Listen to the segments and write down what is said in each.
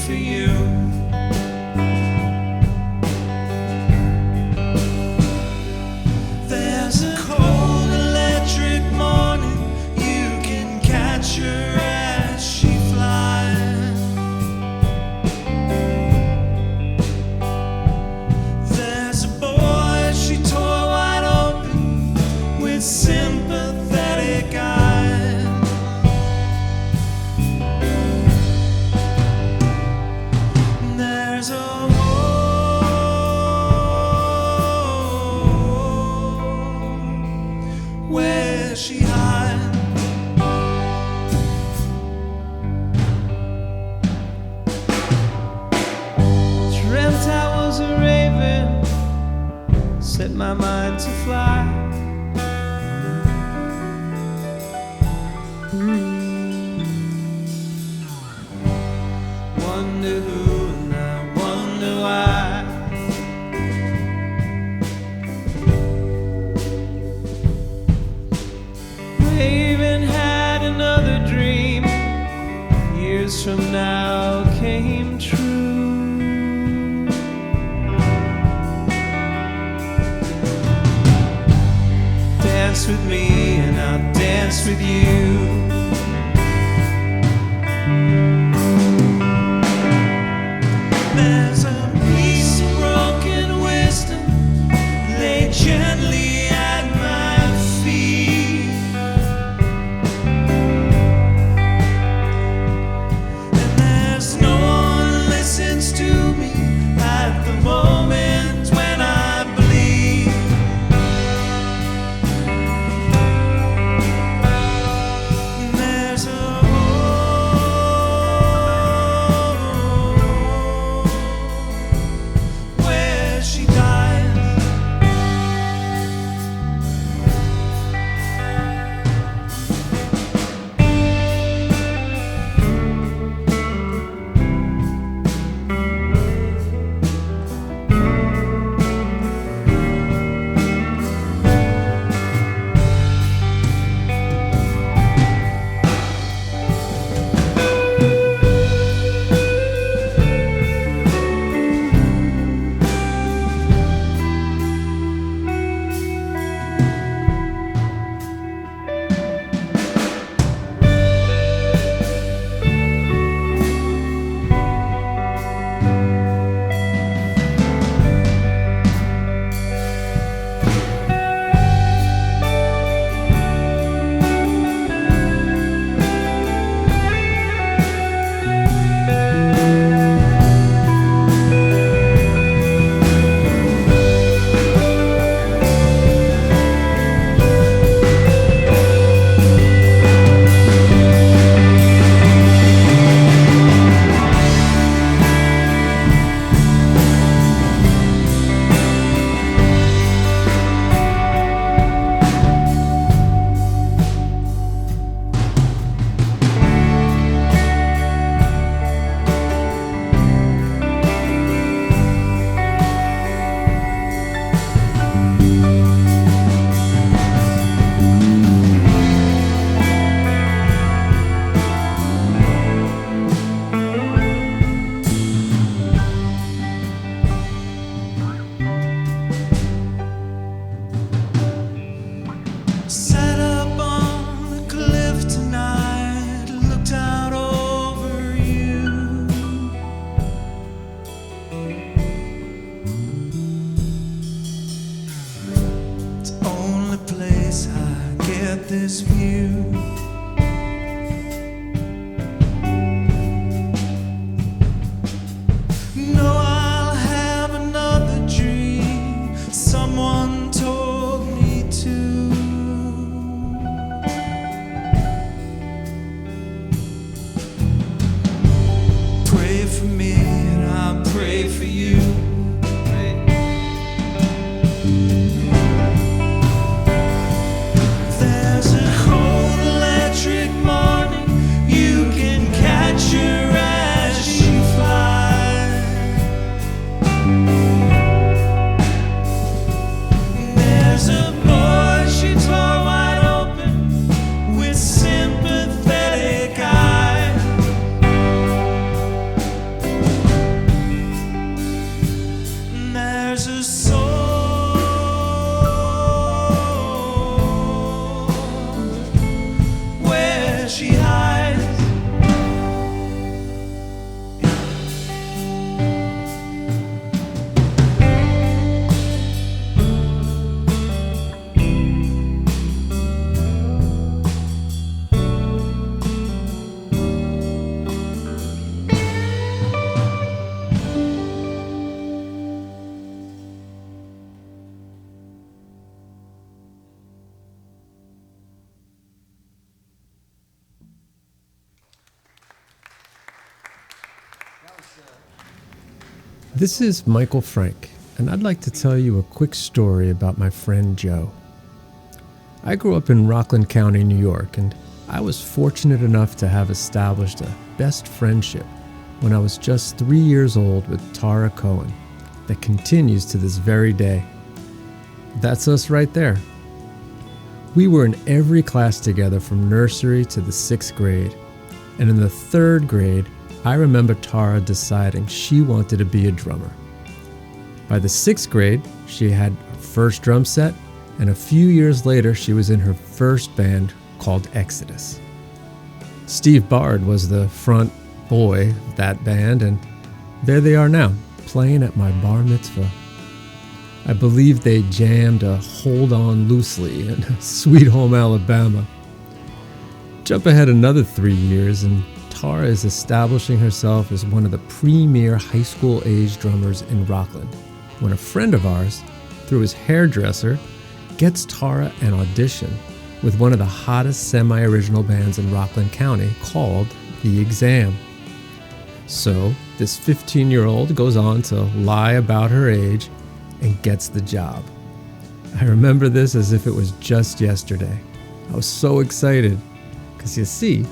for you. There's a cold electric morning, you can catch her as she flies. There's a boy she tore wide open with sympathetic eyes. There's a home where she hides. Dreamt I was a raven, set my mind to fly. Wonder who and I wonder why. Raven had another dream, years from now came true. Dance with me and I'll dance with you. There's a piece of broken wisdom laid gently at my feet, and there's no one listens to me at the moment when I bleed. This is Michael Frank, and I'd like to tell you a quick story about my friend Joe. I grew up in Rockland County, New York, and I was fortunate enough to have established a best friendship when I was just 3 years old with Tara Cohen that continues to this very day. That's us right there. We were in every class together from nursery to the 6th grade, and in the 3rd grade, I remember Tara deciding she wanted to be a drummer. By the 6th grade, she had her first drum set, and a few years later, she was in her first band called Exodus. Steve Bard was the front boy of that band, and there they are now, playing at my bar mitzvah. I believe they jammed a Hold On Loosely in Sweet Home Alabama. Jump ahead another 3 years, and Tara is establishing herself as one of the premier high school age drummers in Rockland, when a friend of ours, through his hairdresser, gets Tara an audition with one of the hottest semi-original bands in Rockland County called The Exam. So this 15-year-old goes on to lie about her age and gets the job. I remember this as if it was just yesterday. I was so excited because, you see,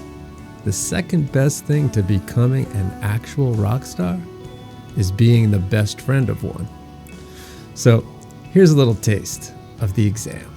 the second best thing to becoming an actual rock star is being the best friend of one. So here's a little taste of The Exam.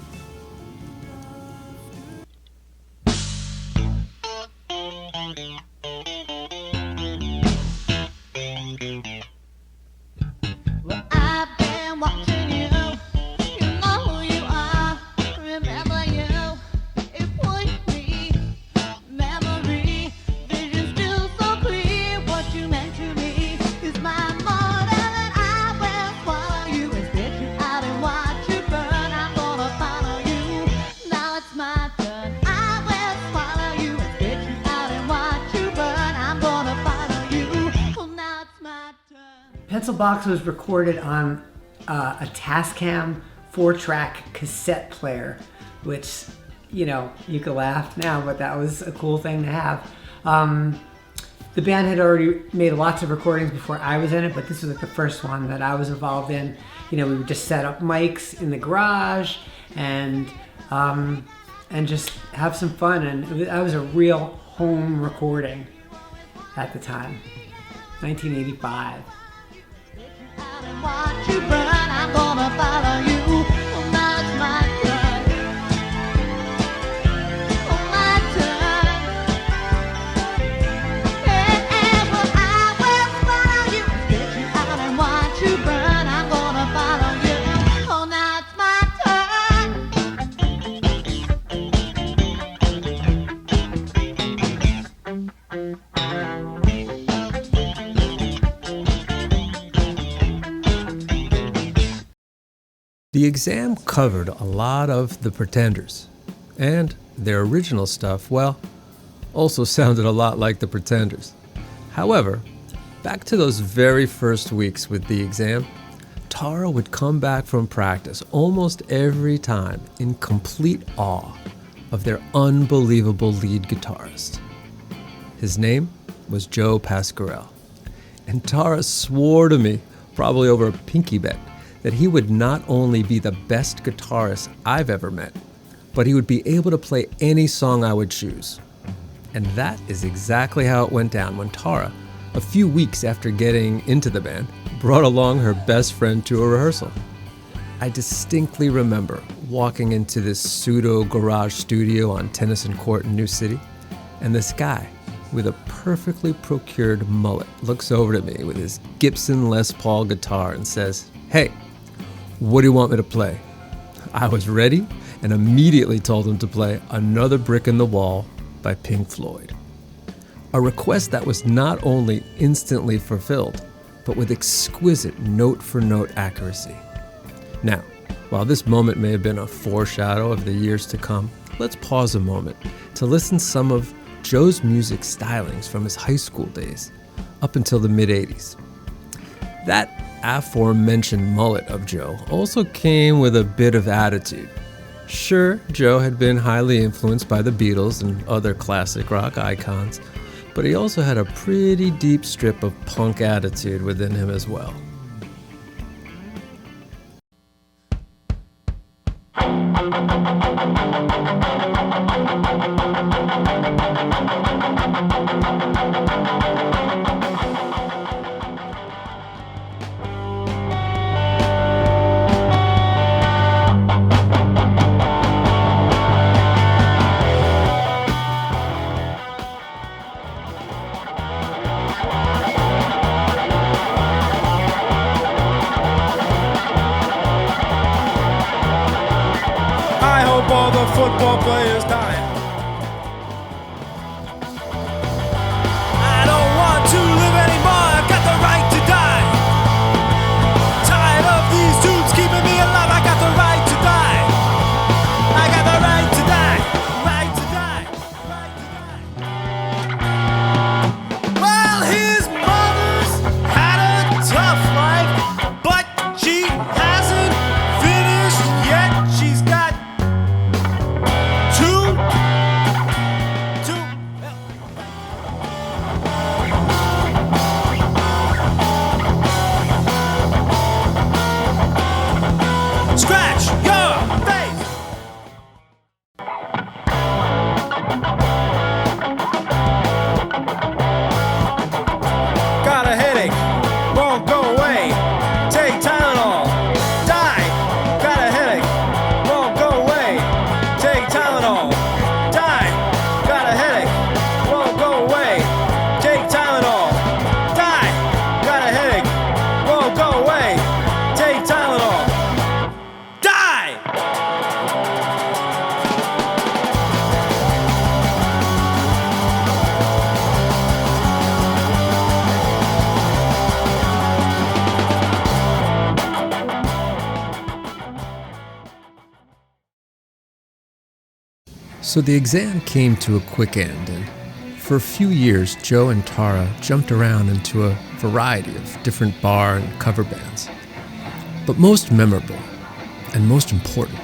Pencil Box was recorded on a Tascam 4-track cassette player, which, you could laugh now, but that was a cool thing to have. The band had already made lots of recordings before I was in it, but this was like the first one that I was involved in. We would just set up mics in the garage and just have some fun, and that was a real home recording at the time, 1985. Watch you burn, I'm gonna follow you. Oh, now it's my turn. Oh, my turn. And well, I will follow you. Get you out and watch you burn. I'm gonna follow you. Oh, now it's my The Exam covered a lot of The Pretenders, and their original stuff, well, also sounded a lot like The Pretenders. However, back to those very first weeks with The Exam, Tara would come back from practice almost every time in complete awe of their unbelievable lead guitarist. His name was Joe Pascarell, and Tara swore to me, probably over a pinky bet, that he would not only be the best guitarist I've ever met, but he would be able to play any song I would choose. And that is exactly how it went down when Tara, a few weeks after getting into the band, brought along her best friend to a rehearsal. I distinctly remember walking into this pseudo garage studio on Tennyson Court in New City, and this guy with a perfectly procured mullet looks over at me with his Gibson Les Paul guitar and says, "Hey, what do you want me to play?" I was ready and immediately told him to play Another Brick in the Wall by Pink Floyd. A request that was not only instantly fulfilled, but with exquisite note-for-note accuracy. Now, while this moment may have been a foreshadow of the years to come, let's pause a moment to listen some of Joe's music stylings from his high school days up until the mid-'80s. That aforementioned mullet of Joe also came with a bit of attitude. Sure, Joe had been highly influenced by the Beatles and other classic rock icons, but he also had a pretty deep strip of punk attitude within him as well. hope all the football players die. I don't want to live anymore, I got the right to die. Tired of these dudes keeping me alive, I got the right to die. I got the right to die, right to die, right to die. Well, his mother's had a tough life, but she hasn't finished yet. She's got two. Scratch your face. Got a headache, won't go away. Take Tylenol, die. Got a headache, won't go away. Take Tylenol, die. Got a headache, won't go away. Take Tylenol, die. Got a headache, won't go away. Take Tylenol, Die! So the exam came to a quick end, and for a few years, Joe and Tara jumped around into a variety of different bar and cover bands. But most memorable, and most important,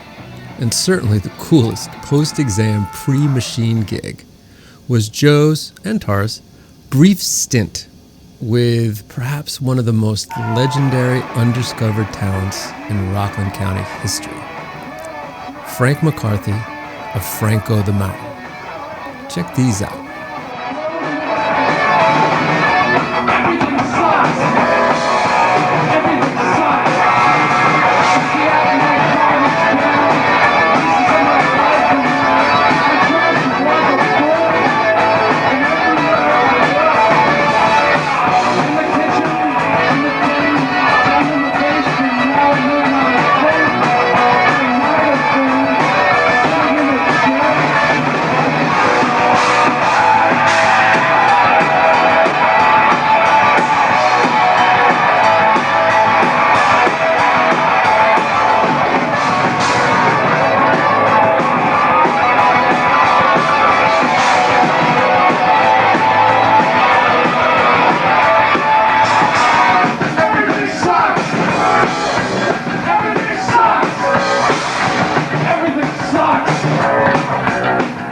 and certainly the coolest post-exam pre-machine gig, was Joe's and Tara's brief stint with perhaps one of the most legendary undiscovered talents in Rockland County history, Frank McCarthy of Franco the Mountain. Check these out. Everything sucks. Everything sucks. The academic garbage can. This is my life and I tried to work a boy and everywhere I work. In the kitchen, in the thing, down in the basement, now I live on a boat. I might have been sitting in a chair. Everything sucks! Everything sucks! Everything sucks!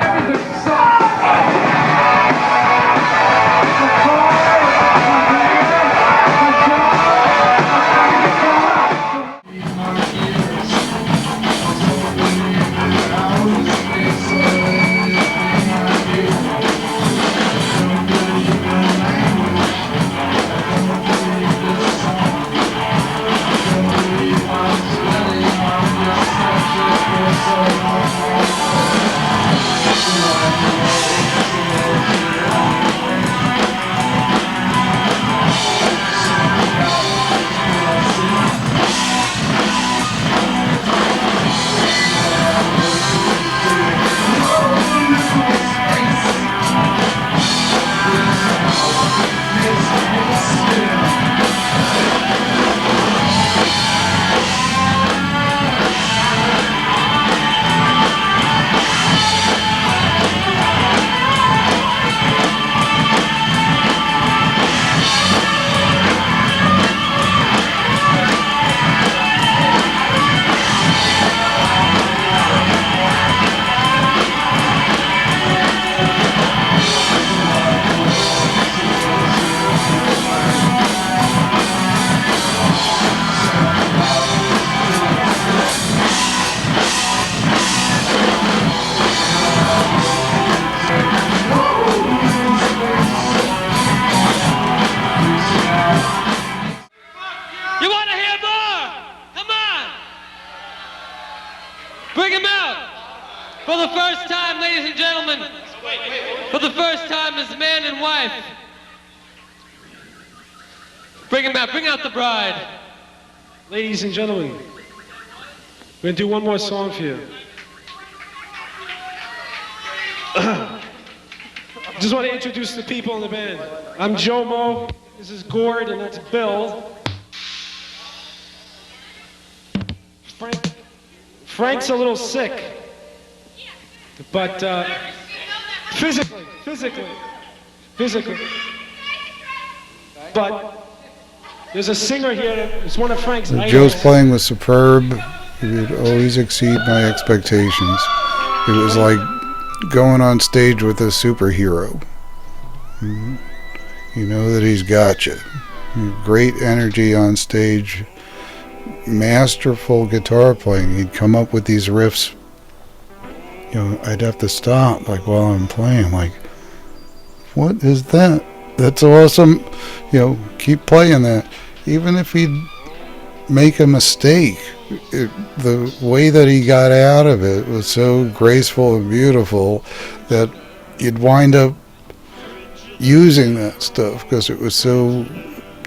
Everything sucks! The car, my hair, my job, You want to hear more? Come on! Bring him out! For the first time, ladies and gentlemen, for the first time as man and wife. Bring him out, bring out the bride. Ladies and gentlemen, we're gonna do one more song for you. Just want to introduce the people in the band. I'm Joe Mo, this is Gord, and that's Bill. Frank's a little sick, but physically. But there's a singer here that is one of Frank's idols. Joe's playing was superb. He would always exceed my expectations. It was like going on stage with a superhero. You know that he's got you. Great energy on stage. Masterful guitar playing. He'd come up with these riffs. You know, I'd have to stop like while I'm playing. Like, what is that? That's awesome. You know, keep playing that. Even if he'd make a mistake, the way that he got out of it was so graceful and beautiful that you'd wind up using that stuff because it was so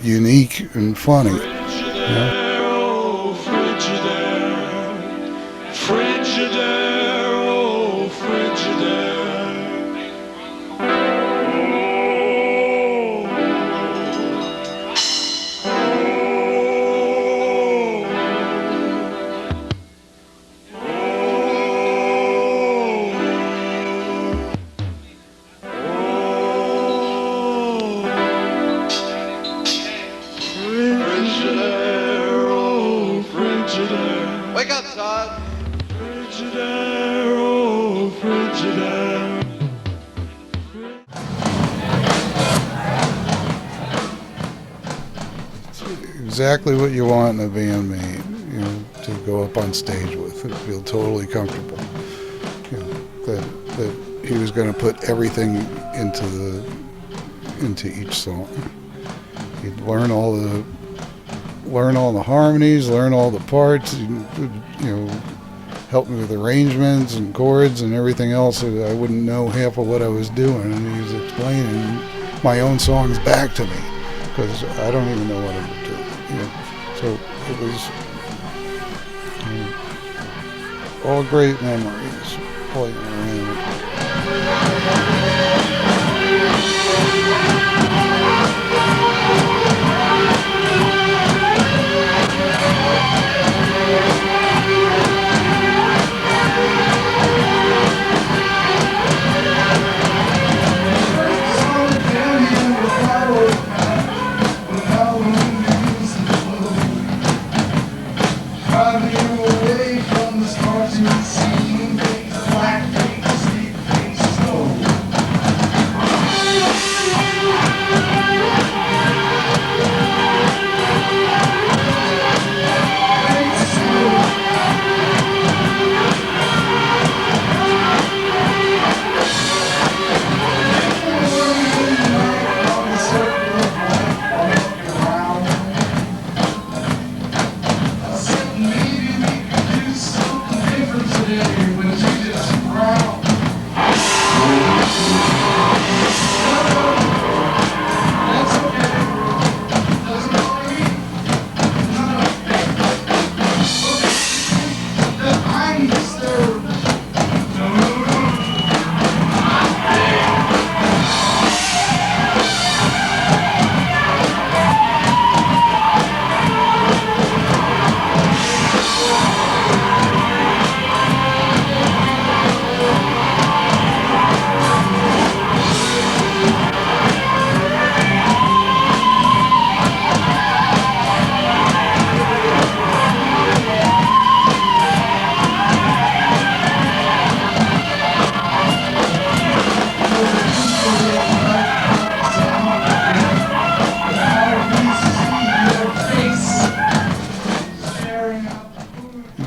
unique and funny. You know? Wake up, Todd. Exactly what you want in a bandmate, you know, to go up on stage with and feel totally comfortable. You know, that he was going to put everything into each song. He'd learn all the harmonies, learn all the parts, you know, help me with arrangements and chords and everything else. I wouldn't know half of what I was doing, and he was explaining my own songs back to me because I don't even know what I'm doing. You know? So it was all great memories playing around.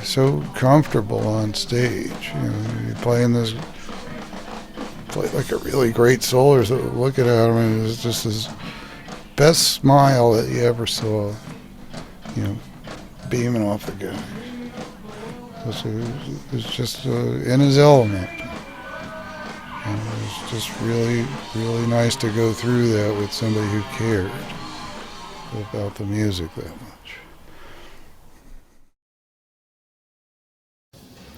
So comfortable on stage, you know, you're playing like a really great solo. So looking at him, and it was just his best smile that you ever saw, you know, beaming off the guy. It was just in his element. And it was just really, really nice to go through that with somebody who cared about the music that much.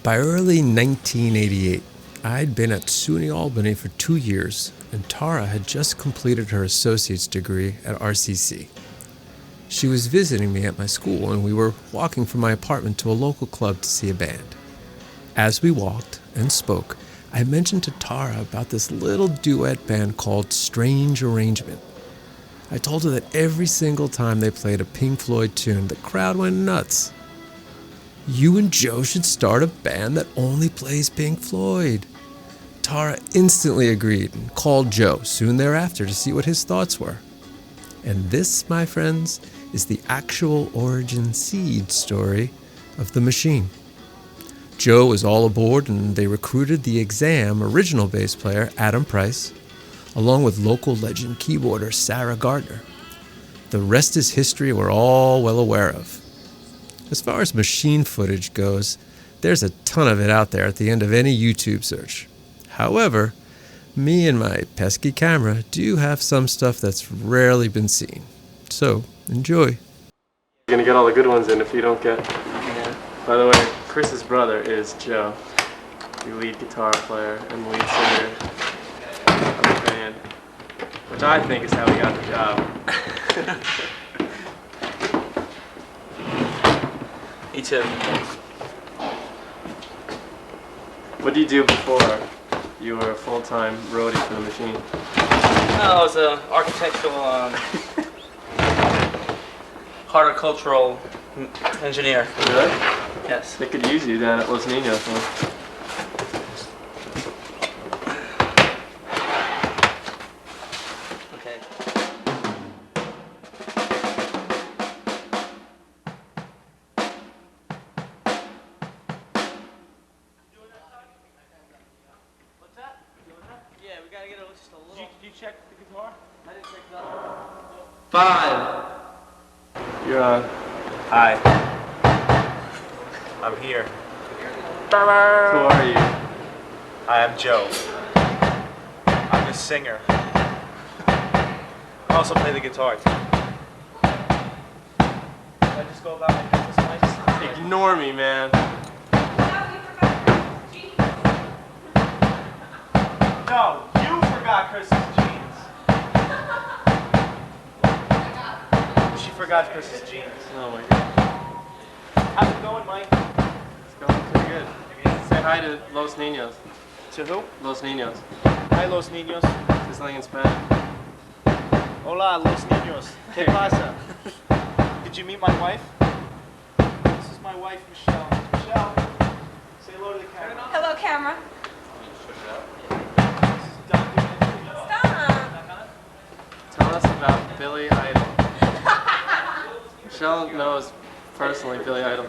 By early 1988, I'd been at SUNY Albany for 2 years, and Tara had just completed her associate's degree at RCC. She was visiting me at my school, and we were walking from my apartment to a local club to see a band. As we walked and spoke, I mentioned to Tara about this little duet band called Strange Arrangement. I told her that every single time they played a Pink Floyd tune, the crowd went nuts. "You and Joe should start a band that only plays Pink Floyd." Tara instantly agreed and called Joe soon thereafter to see what his thoughts were. And this, my friends, is the actual origin seed story of the Machine. Joe was all aboard, and they recruited the Exam original bass player Adam Price, along with local legend keyboarder Sarah Gardner. The rest is history we're all well aware of. As far as Machine footage goes, there's a ton of it out there at the end of any YouTube search. However, me and my pesky camera do have some stuff that's rarely been seen. So, enjoy. You're gonna get all the good ones in if you don't get... Yeah. By the way, Chris's brother is Joe, the lead guitar player and lead singer of the band, which I think is how he got the job. Me too. What did you do before you were a full-time roadie for the Machine? I was an architectural, horticultural engineer. Really? Yes. They could use you down at Los Niños, huh? Okay. What's that? Yeah, we gotta get just a little. Did you check the guitar? I didn't check that. 5. You're on. Hi. I'm here. Who are you? I am Joe. I'm the singer. I also play the guitar too. Should I just go about my business, Mike? Ignore me, man. No, you forgot Chris's jeans. She forgot Chris's jeans. Oh my god. How's it going, Mike? It's going pretty good. Say hi to Los Niños. To who? Los Niños. Hi, Los Niños. Say something in Spanish. Hola, Los Niños. ¿Qué pasa? Did you meet my wife? This is my wife, Michelle. Michelle, say hello to the camera. Hello, camera. This is Dr. Stop. Tell us about Billy Idol. Michelle knows personally Billy Idol.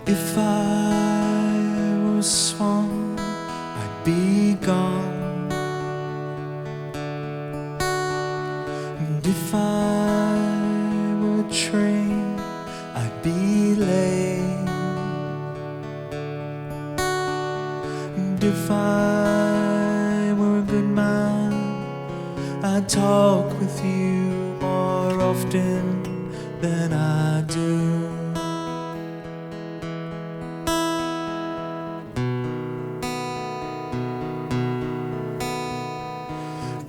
If I were a swan, I'd be gone. And if I were a train, I'd be late. And if I were a good man, I'd talk with you more often than I do.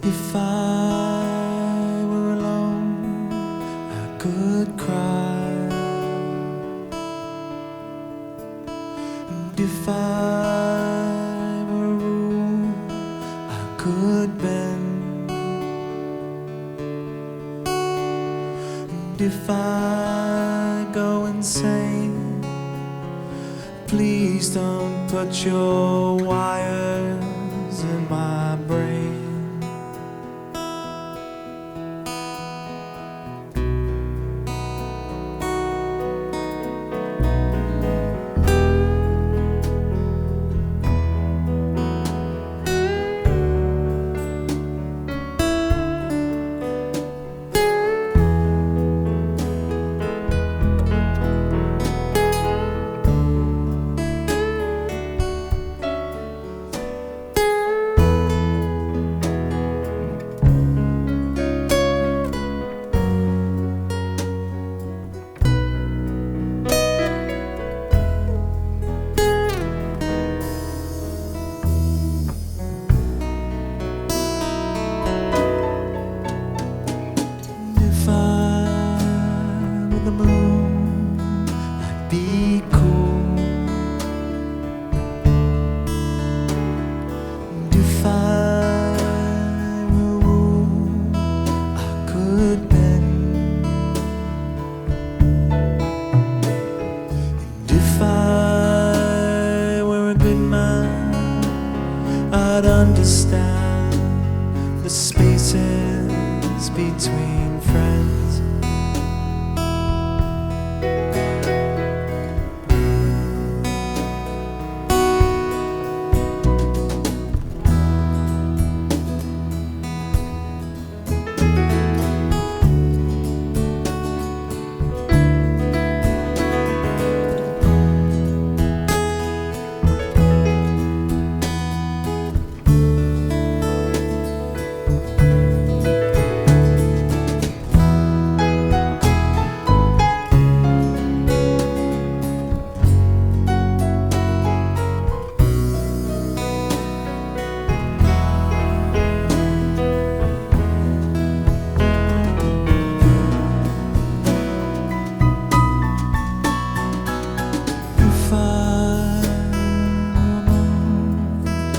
If I were alone, I could cry. And if I were a rule, I could bend. And if I go insane, please don't put your wires in my brain. If I were the moon, I'd be cool. And if I were a rule, I could bend. And if I were a good man, I'd understand the spaces between friends. If I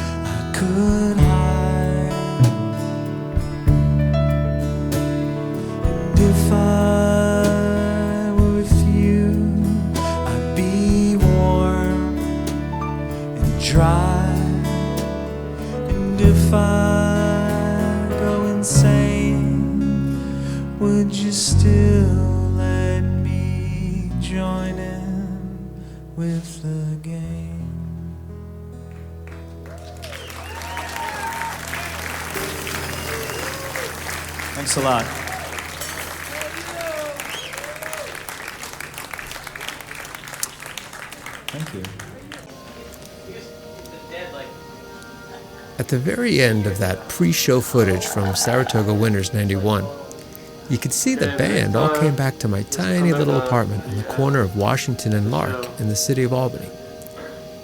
were alone, I could hide. And if I were with you, I'd be warm and dry. And if I go insane, would you still let me join in with the game? Thanks a lot. Thank you. At the very end of that pre-show footage from Saratoga Winters '91, you could see the band all came back to my tiny little apartment on the corner of Washington and Lark in the city of Albany.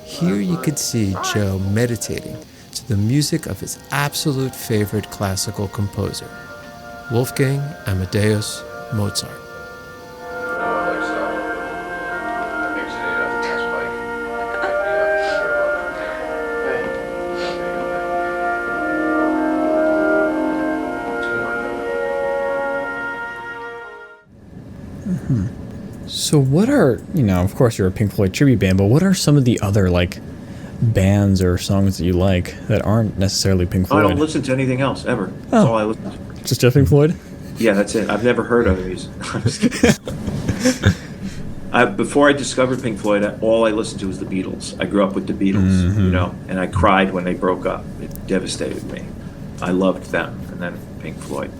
Here you could see Joe meditating to the music of his absolute favorite classical composer, Wolfgang Amadeus Mozart. So what are, of course you're a Pink Floyd tribute band, but what are some of the other, bands or songs that you like that aren't necessarily Pink Floyd? I don't listen to anything else, ever. That's all I listen to. Just Pink Floyd? Yeah, that's it. I've never heard other music. I'm just kidding. Before I discovered Pink Floyd, all I listened to was the Beatles. I grew up with the Beatles, you know, and I cried when they broke up. It devastated me. I loved them, and then Pink Floyd.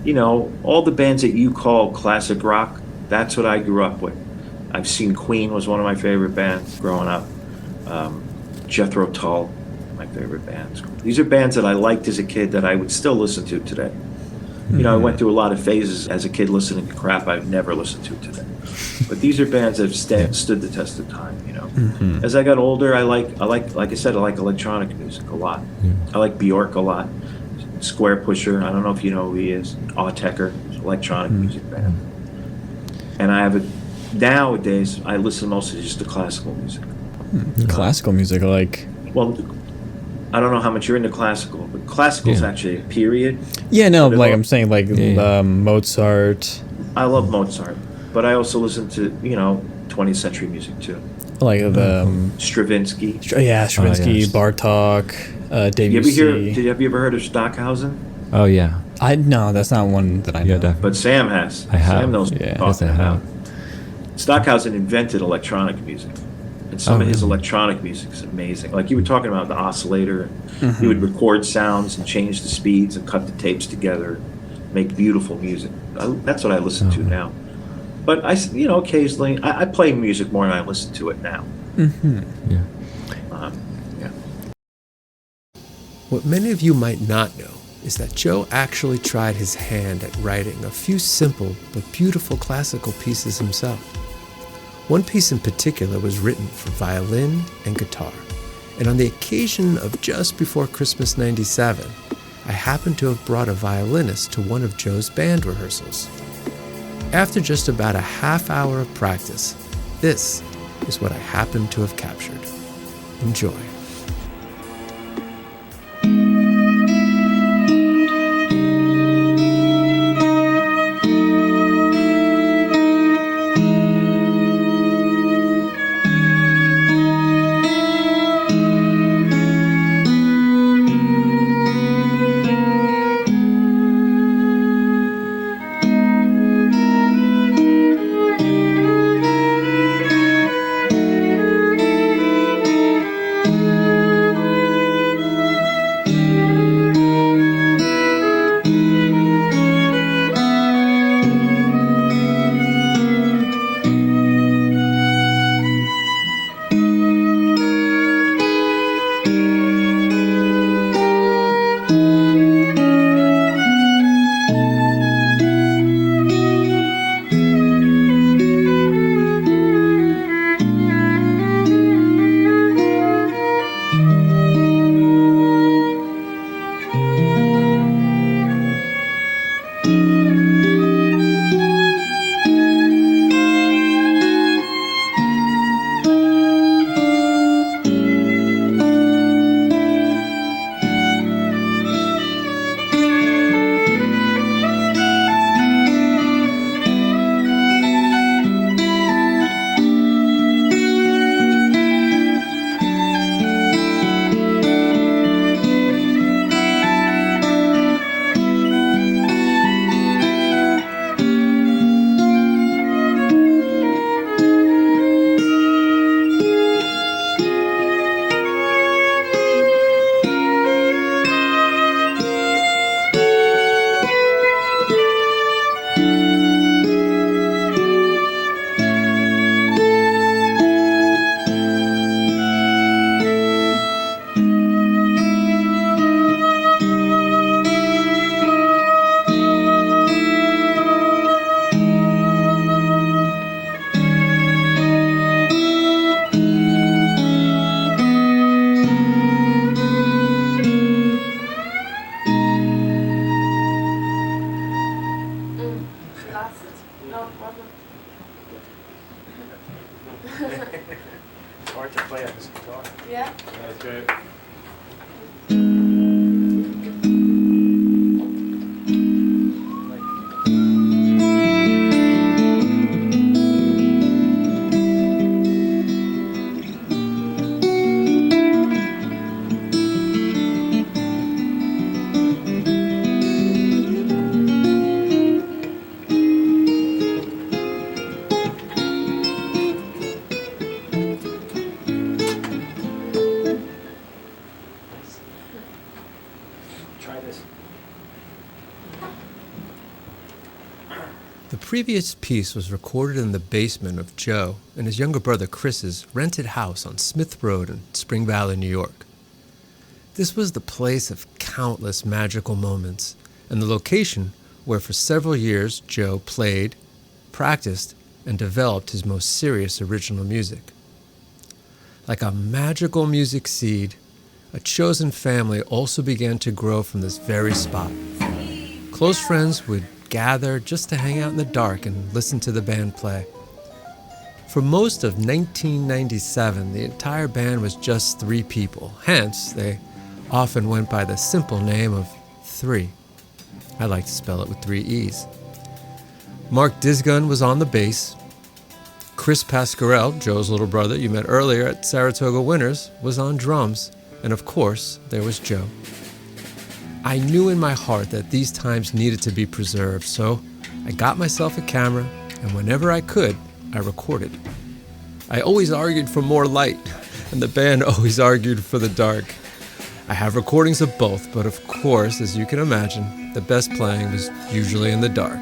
You know, all the bands that you call classic rock, that's what I grew up with. I've seen Queen was one of my favorite bands growing up. Jethro Tull, my favorite bands. These are bands that I liked as a kid that I would still listen to today. You know, I went through a lot of phases as a kid listening to crap I'd never listen to today. But these are bands that have stood the test of time, you know. As I got older, I like I said, I like electronic music a lot. I like Bjork a lot. Square Pusher, I don't know if you know who he is. Autechre, electronic music band. And nowadays, I listen mostly just to classical music. Classical music, like... Well, I don't know how much you're into classical, but classical is actually a period. Yeah, no, like I'm saying, like Mozart. I love Mozart, but I also listen to, you know, 20th century music too. Like the... Stravinsky. Stravinsky, Bartok, Debussy. Have you ever heard of Stockhausen? Oh, yeah. No, that's not one that I know. Definitely. But Sam has. I have. Sam knows what I'm talking about. Stockhausen invented electronic music. And some of his electronic music is amazing. Like you were talking about the oscillator. He would record sounds and change the speeds and cut the tapes together, make beautiful music. That's what I listen to now. But occasionally I play music more than I listen to it now. Yeah. What many of you might not know is that Joe actually tried his hand at writing a few simple but beautiful classical pieces himself. One piece in particular was written for violin and guitar, and on the occasion of just before Christmas '97, I happened to have brought a violinist to one of Joe's band rehearsals. After just about a half hour of practice, this is what I happened to have captured. Enjoy. Hard to play on this guitar. Yeah. That's great. previous piece was recorded in the basement of Joe and his younger brother Chris's rented house on Smith Road in Spring Valley, New York. This was the place of countless magical moments and the location where for several years Joe played, practiced, and developed his most serious original music. Like a magical music seed, a chosen family also began to grow from this very spot. Close friends would gather just to hang out in the dark and listen to the band play. For most of 1997, the entire band was just 3 people. Hence, they often went by the simple name of 3. I like to spell it with 3 E's. Mark Disgun was on the bass. Chris Pascarell, Joe's little brother you met earlier at Saratoga Winters, was on drums. And of course, there was Joe. I knew in my heart that these times needed to be preserved, so I got myself a camera, and whenever I could, I recorded. I always argued for more light, and the band always argued for the dark. I have recordings of both, but of course, as you can imagine, the best playing was usually in the dark.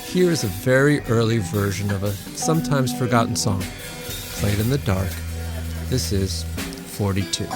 Here is a very early version of a sometimes forgotten song, played in the dark. This is 42.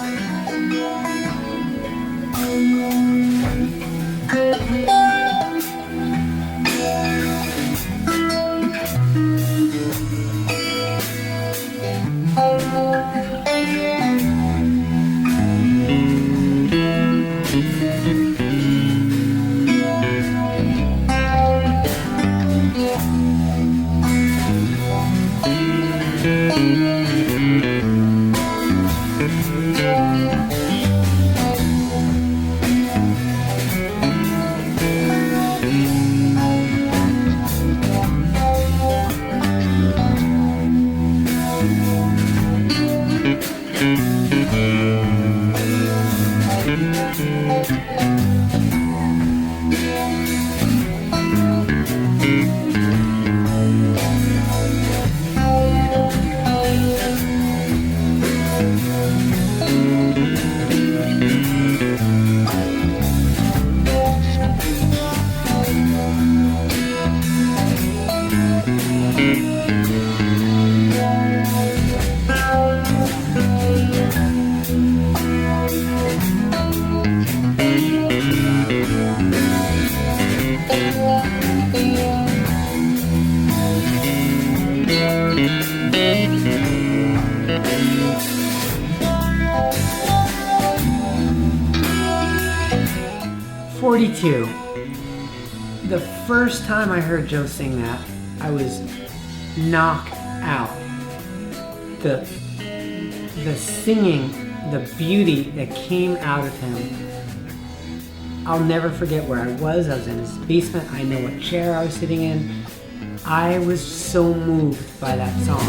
42. The first time I heard Joe sing that, I was knocked out. The singing, the beauty that came out of him. I'll never forget where I was. I was in his basement. I know what chair I was sitting in. I was so moved by that song.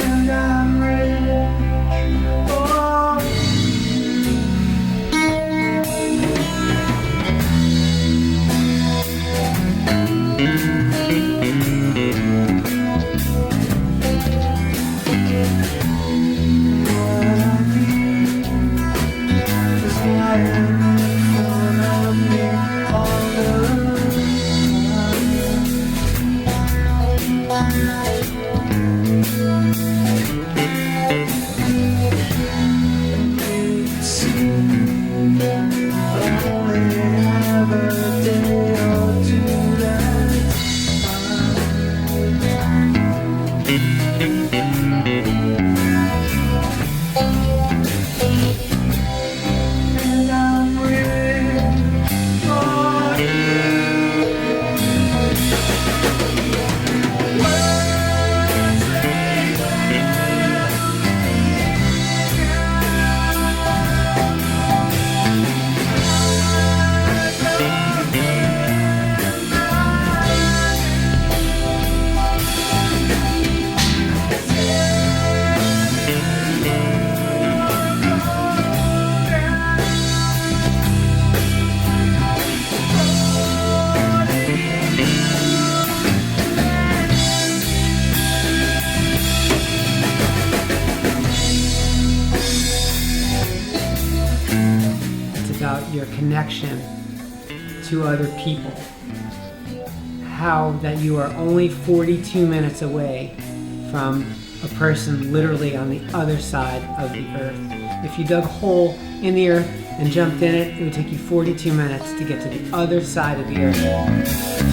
And I'm ready. connection to other people. How that you are only 42 minutes away from a person literally on the other side of the earth. If you dug a hole in the earth and jumped in it, it would take you 42 minutes to get to the other side of the earth.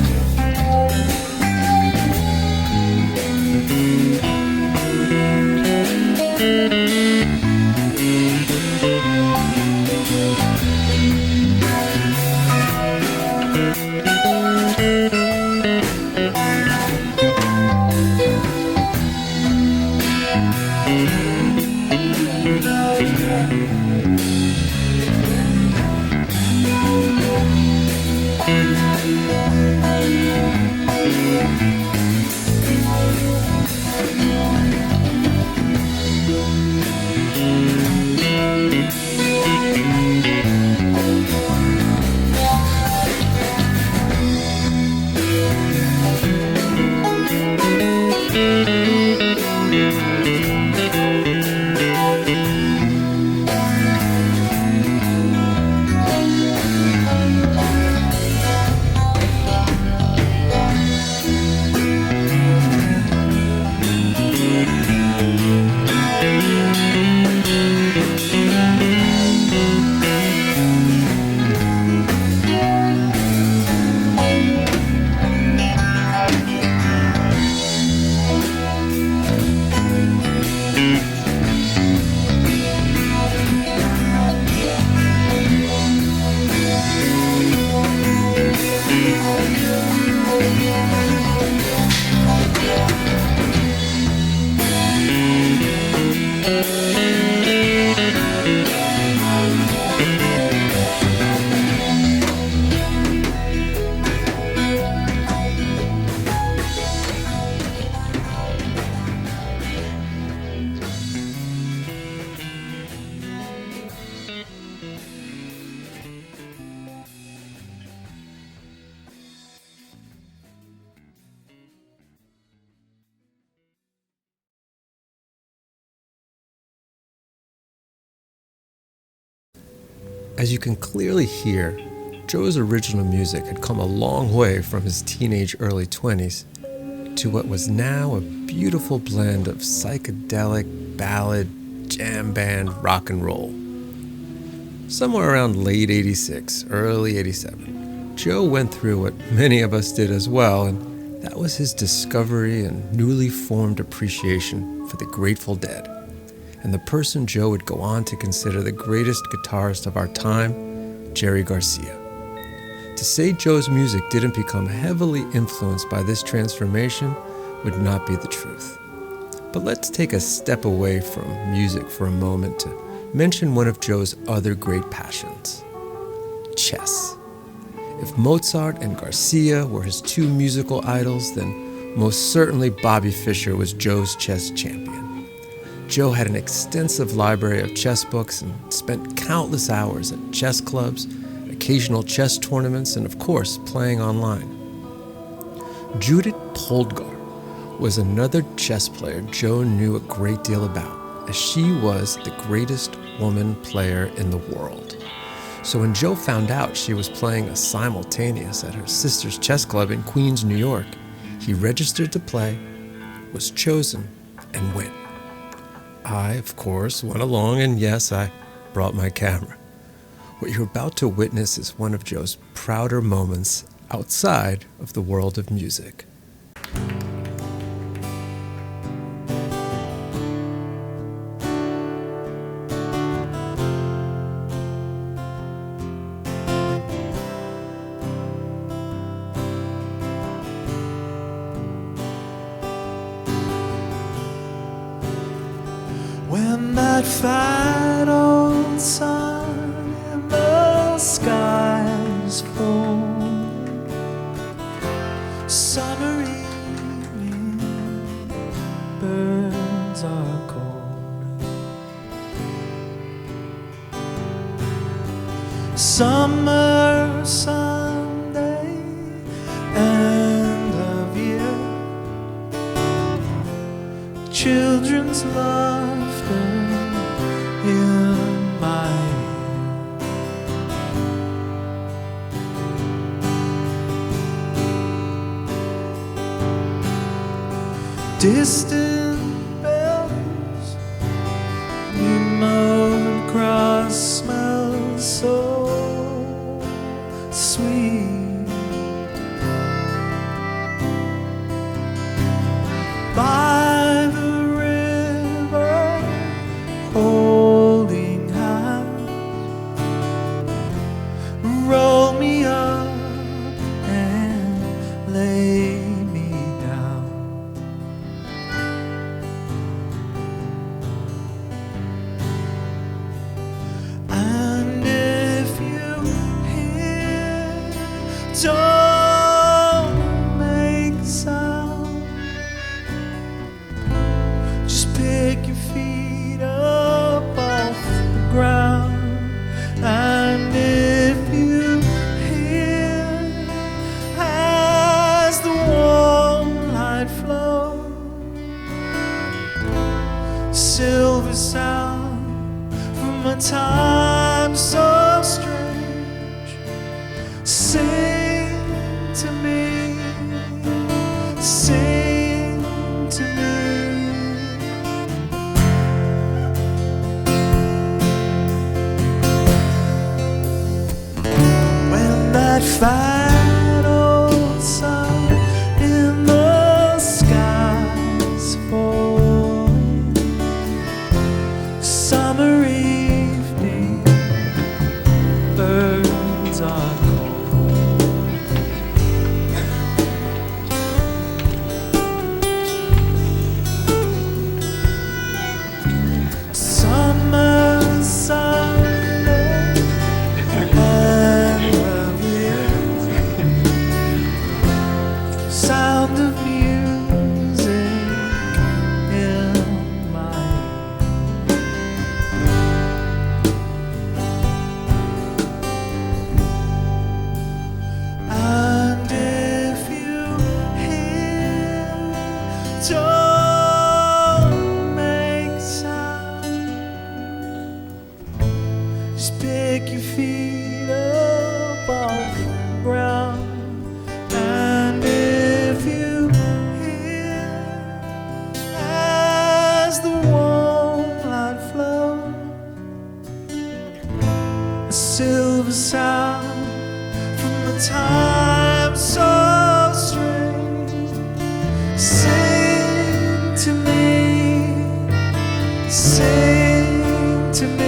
As you can clearly hear, Joe's original music had come a long way from his teenage early 20s to what was now a beautiful blend of psychedelic, ballad, jam band, rock and roll. Somewhere around late 86, early 87, Joe went through what many of us did as well, and that was his discovery and newly formed appreciation for the Grateful Dead, and the person Joe would go on to consider the greatest guitarist of our time, Jerry Garcia. To say Joe's music didn't become heavily influenced by this transformation would not be the truth. But let's take a step away from music for a moment to mention one of Joe's other great passions, chess. If Mozart and Garcia were his two musical idols, then most certainly Bobby Fischer was Joe's chess champion. Joe had an extensive library of chess books and spent countless hours at chess clubs, occasional chess tournaments, and of course, playing online. Judit was another chess player Joe knew a great deal about, as she was the greatest woman player in the world. So when Joe found out she was playing a simultaneous at her sister's chess club in Queens, New York, he registered to play, was chosen, and went. I, of course, went along, and yes, I brought my camera. What you're about to witness is one of Joe's prouder moments outside of the world of music. When that fat old sun in the skies full, summer evening, birds are cold. Summer Sunday, end of year, children's laughter in my ear. distant bells, remote grass smells so sweet. By the river, holding hands, roll me up and lay me down. And if you hear, don't make a sound. Just pick your feet up off the ground. And if you hear, as the warm light flows, silver sound from a time so strange, sing to me, sing to me. When that fat old sun in the sky's falling, summer evening, birds are calling. Summer Sunday, sound of music in my ear. And if you hear, don't make a sound. Just pick your feet up off the ground. And if you hear, as the warm light flows, a silver sound from a time so strange, sing to me, sing to me.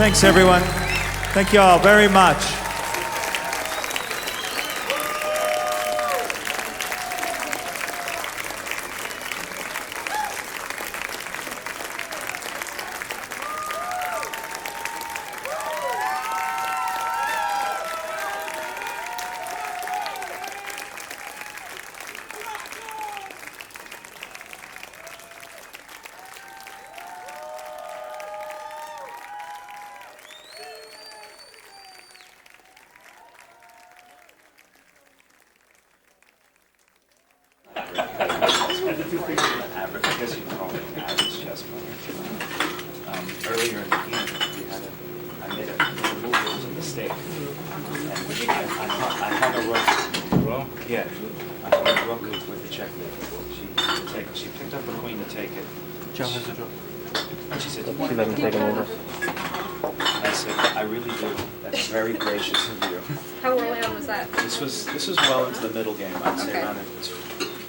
Thanks, everyone. Thank you all very much. Average, I guess you'd call it an average chess player. Earlier in the game, I made a little move that was a mistake. And I hung a rook. Yeah, I hung a rook with the check. She picked up a queen to take it. Joe has a draw. And she said, She let me take him over. And I said, I really do. That's very gracious of you. How early on was that? This was well into the middle game. I'd say Okay. around the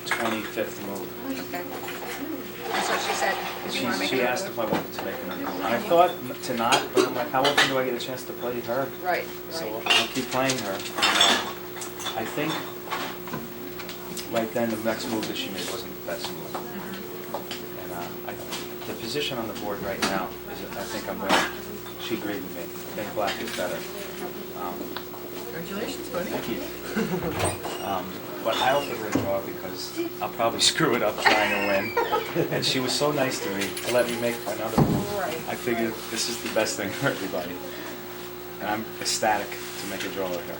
25th move. Okay. And so she said, did you want to make She another asked if move? I wanted to make another move. And I thought to not, but I'm like, how often do I get a chance to play her? Right, So right. I'll keep playing her. I think right then the next move that she made wasn't the best move. And the position on the board right now is, I think I'm right. She agreed with me. I think black is better. Congratulations, buddy. Thank you. But I offered her a draw because I'll probably screw it up trying to win. And she was so nice to me to let me make another move. Right. I figured this is the best thing for everybody. And I'm ecstatic to make a draw with her.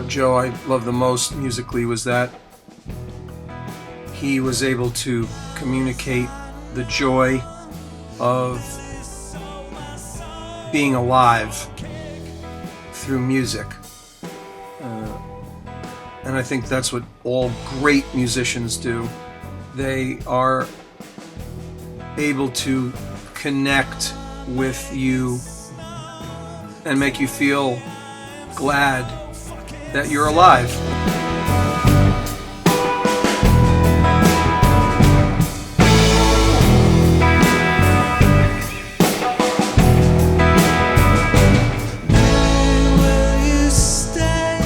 Joe I love the most musically was that he was able to communicate the joy of being alive through music. And I think that's what all great musicians do. They are able to connect with you and make you feel glad that you're alive. Will you stay?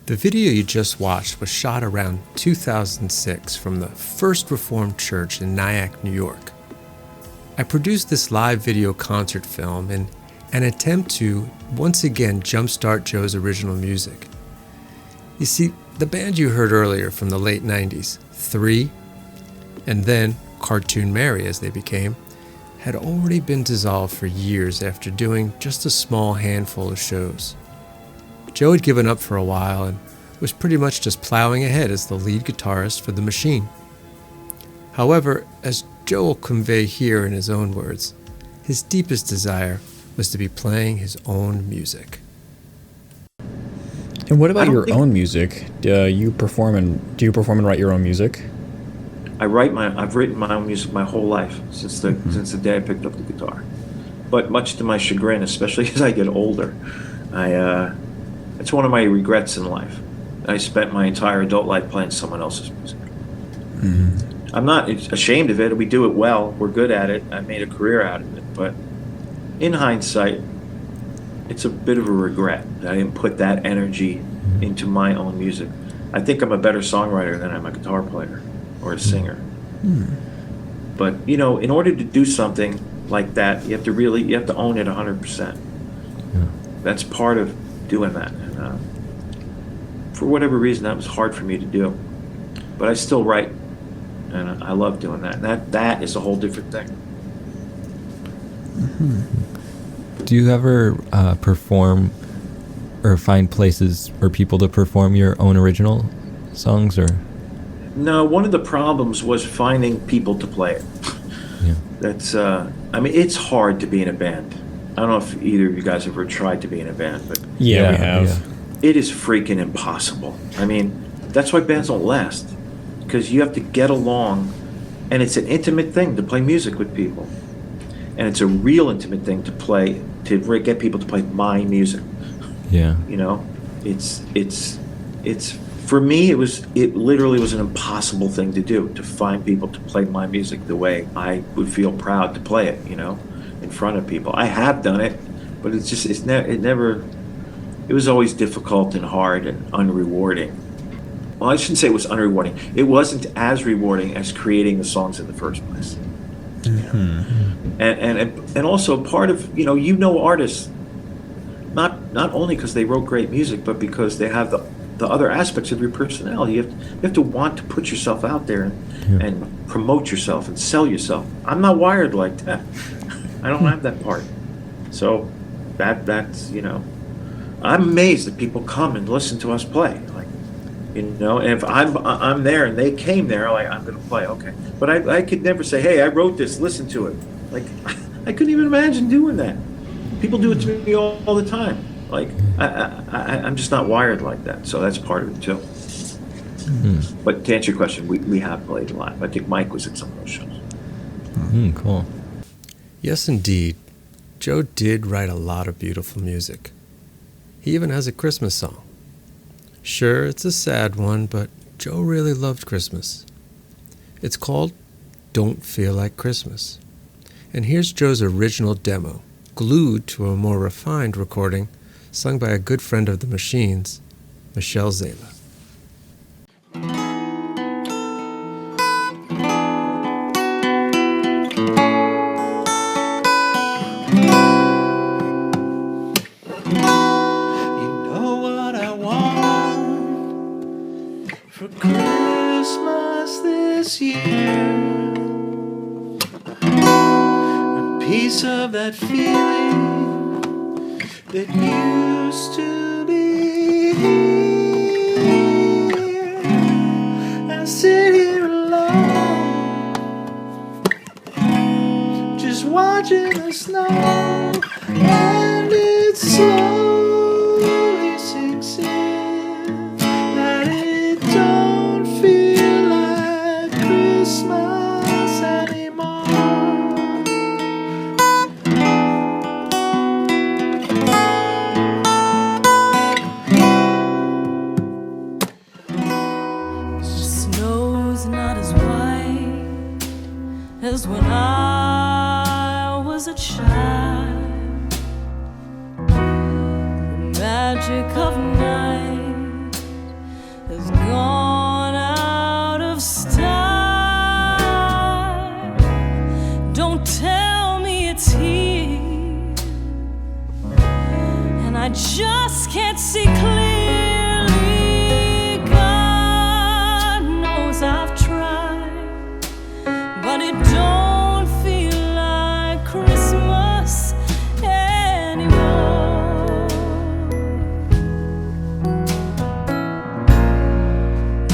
The video you just watched was shot around 2006 from the First Reformed Church in Nyack, New York. I produced this live video concert film in an attempt to once again jumpstart Joe's original music. You see, the band you heard earlier from the late 90s, 3, and then Cartoon Mary as they became, had already been dissolved for years after doing just a small handful of shows. Joe had given up for a while and was pretty much just plowing ahead as the lead guitarist for The Machine. However, as Joe will convey here in his own words, his deepest desire was to be playing his own music. And what about your own music? Do you perform and write your own music? I've written my own music my whole life since the day I picked up the guitar. But much to my chagrin, especially as I get older, it's one of my regrets in life. I spent my entire adult life playing someone else's music. I'm not ashamed of it. We do it well. We're good at it. I made a career out of it. But in hindsight, it's a bit of a regret that I didn't put that energy into my own music. I think I'm a better songwriter than I'm a guitar player or a singer. But, you know, in order to do something like that, you have to own it 100%. That's part of doing that. And for whatever reason, that was hard for me to do. But I still write, and I love doing that. And that is a whole different thing. Do you ever perform or find places or people to perform your own original songs? Or no, one of the problems was finding people to play it. That's I mean, it's hard to be in a band. I don't know if either of you guys ever tried to be in a band, but yeah, we have. It is freaking impossible. I mean, that's why bands don't last, because you have to get along, and it's an intimate thing to play music with people, and it's a real intimate thing to get people to play my music. Yeah. You know, it's for me, it literally was an impossible thing to do, to find people to play my music the way I would feel proud to play it, you know, in front of people. I have done it, but it was always difficult and hard and unrewarding. Well, I shouldn't say it was unrewarding. It wasn't as rewarding as creating the songs in the first place. And also part of, you know artists, not only because they wrote great music, but because they have the other aspects of your personality. You have to want to put yourself out there and promote yourself and sell yourself. I'm not wired like that. I don't have that part. So that's, you know, I'm amazed that people come and listen to us play. Like, you know, and if I'm there and they came there, like, I'm going to play, okay. But I could never say, hey, I wrote this, listen to it. Like, I couldn't even imagine doing that. People do it to me all the time. Like, I'm just not wired like that. So that's part of it too. But to answer your question, we have played live. I think Mike was at some of those shows. Cool. Yes, indeed. Joe did write a lot of beautiful music. He even has a Christmas song. Sure, it's a sad one, but Joe really loved Christmas. It's called Don't Feel Like Christmas. And here's Joe's original demo, glued to a more refined recording, sung by a good friend of the Machines, Michelle Zala. Christmas this year, a piece of that feeling that used to be here. I sit here alone, just watching the snow, and it slowly sinks in that it don't feel like Christmas anymore. Snow's not as white as when I was a child. The magic of night I just can't see clearly. God knows I've tried, but it don't feel like Christmas anymore.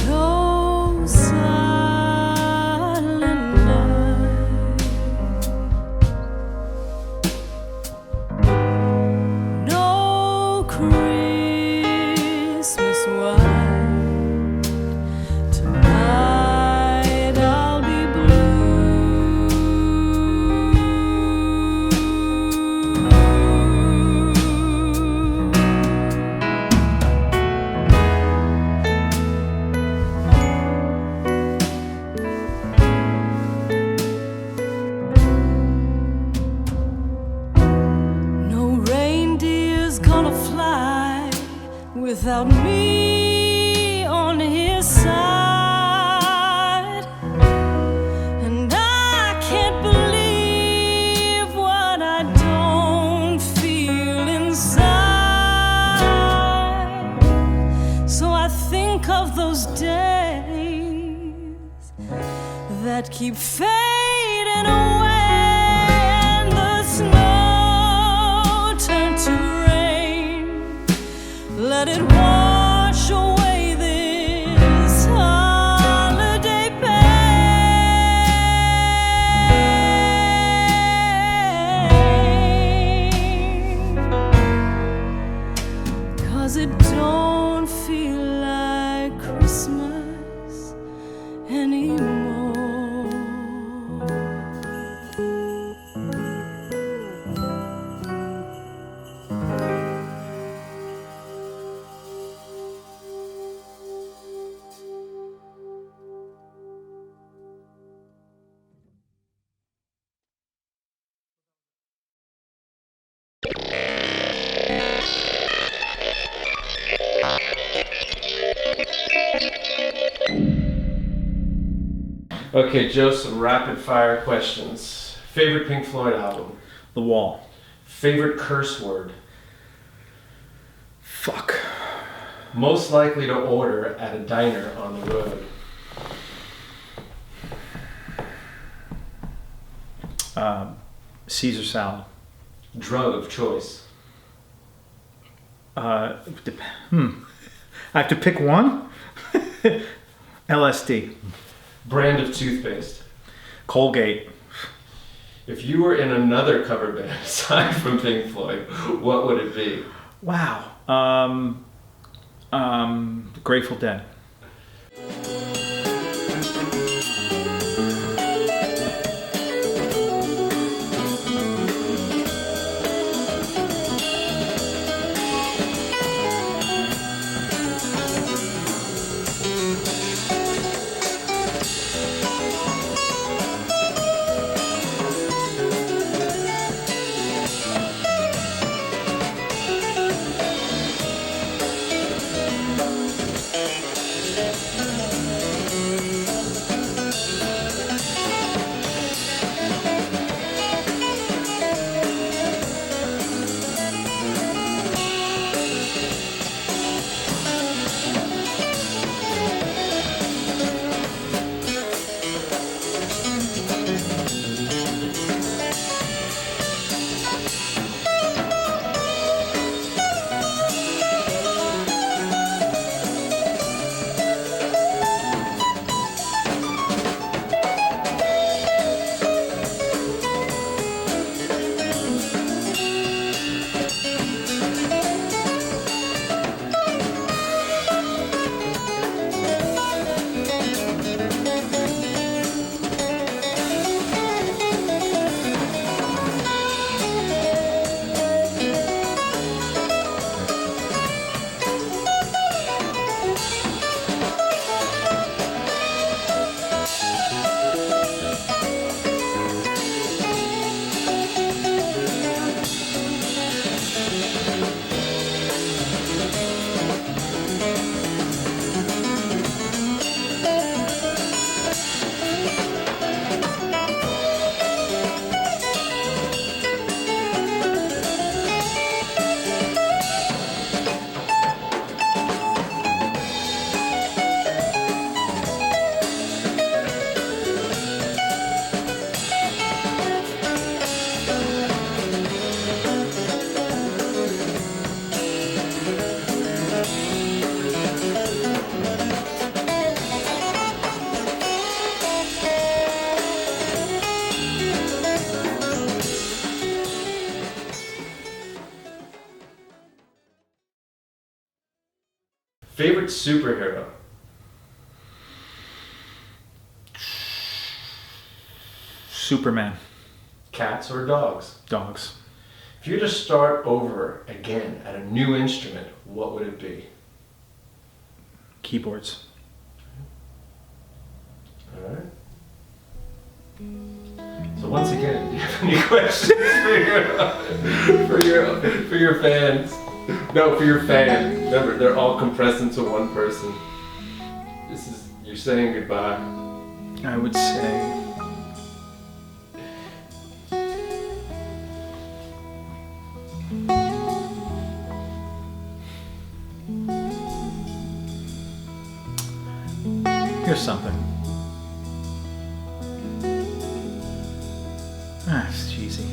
No silent night, no Christmas white. Tonight I'll be No reindeer's gonna fly without me on his side. And I can't believe what I don't feel inside. So I think of those days that keep fading away, and the snow turned to rain. Let it wash away this holiday pain. 'Cause it don't feel like Christmas anymore. Okay, Joe, some rapid fire questions. Favorite Pink Floyd album? The Wall. Favorite curse word? Fuck. Most likely to order at a diner on the road? Caesar salad. Drug of choice? I have to pick one? LSD. Brand of toothpaste? Colgate. If you were in another cover band aside from Pink Floyd, what would it be? Wow. Grateful Dead. Favorite superhero? Superman. Cats or dogs? Dogs. If you were to start over again at a new instrument, what would it be? Keyboards. All right. So once again, do you have any questions for your fans? No, for your fans. Remember, they're all compressed into one person. You're saying goodbye. I would say here's something. It's cheesy.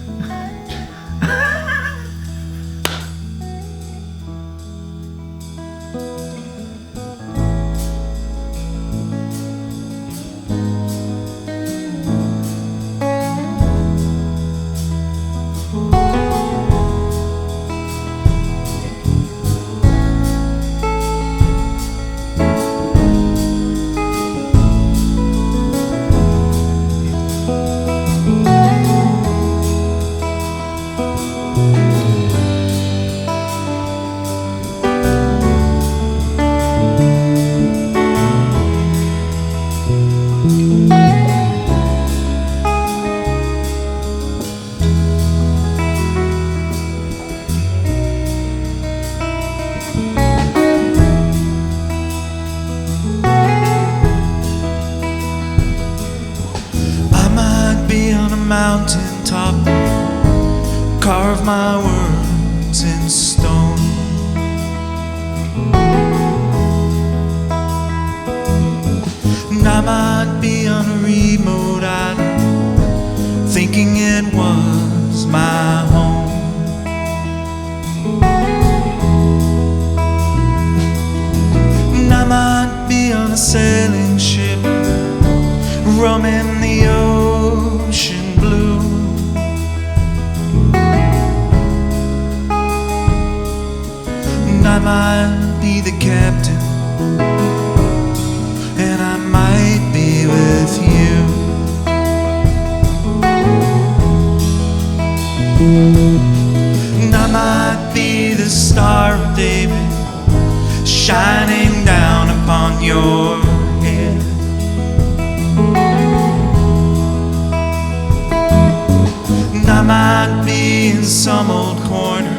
Mountaintop, carve my words in stone. And I might be on a remote island, thinking it was my home. And I might be on a sailing ship, roaming the ocean blue. And I might be the captain, and I might be with you. And I might be the Star of David, shining down upon your head. And I might be in some old corner,